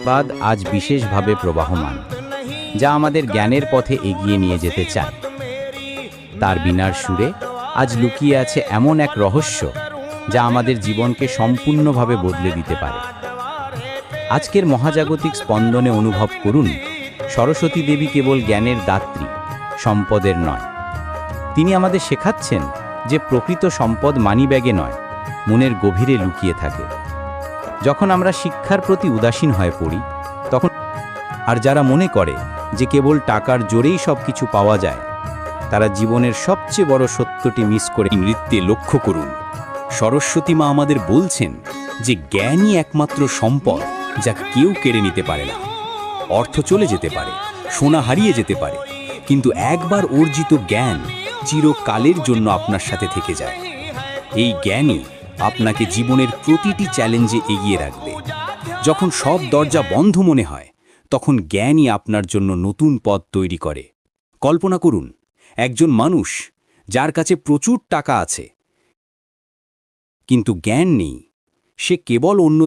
আশীর্বাদ আজ বিশেষভাবে প্রবাহমান, যা আমাদের জ্ঞানের পথে এগিয়ে নিয়ে যেতে চায়। তার বীণার সুরে আজ লুকিয়ে আছে এমন এক রহস্য, যা আমাদের জীবনকে সম্পূর্ণভাবে বদলে দিতে পারে। আজকের মহাজাগতিক স্পন্দনে অনুভব করুন, সরস্বতী দেবী কেবল জ্ঞানের দাত্রী, সম্পদের নয়। তিনি আমাদের শেখাচ্ছেন যে প্রকৃত সম্পদ মানিব্যাগে নয়, মনের গভীরে লুকিয়ে থাকে। যখন আমরা শিক্ষার প্রতি উদাসীন হয়ে পড়ি, তখন আর যারা মনে করে যে কেবল টাকার জোরেই সব কিছু পাওয়া যায়, তারা জীবনের সবচেয়ে বড় সত্যটি মিস করে। নৃত্যে লক্ষ্য করুন, সরস্বতী মা আমাদের বলছেন যে জ্ঞানই একমাত্র সম্পদ যা কেউ কেড়ে নিতে পারে না। অর্থ চলে যেতে পারে, সোনা হারিয়ে যেতে পারে, কিন্তু একবার অর্জিত জ্ঞান চিরকালের জন্য আপনার সাথে থেকে যায়। এই জ্ঞানই আপনাকে জীবনের প্রতিটি চ্যালেঞ্জে এগিয়ে রাখবে। যখন সব দরজা বন্ধ মনে হয়, তখন জ্ঞানই আপনার জন্য নতুন পথ তৈরি করে। কল্পনা করুন, একজন মানুষ যার কাছে প্রচুর টাকা আছে কিন্তু জ্ঞান নেই, সে কেবল অন্য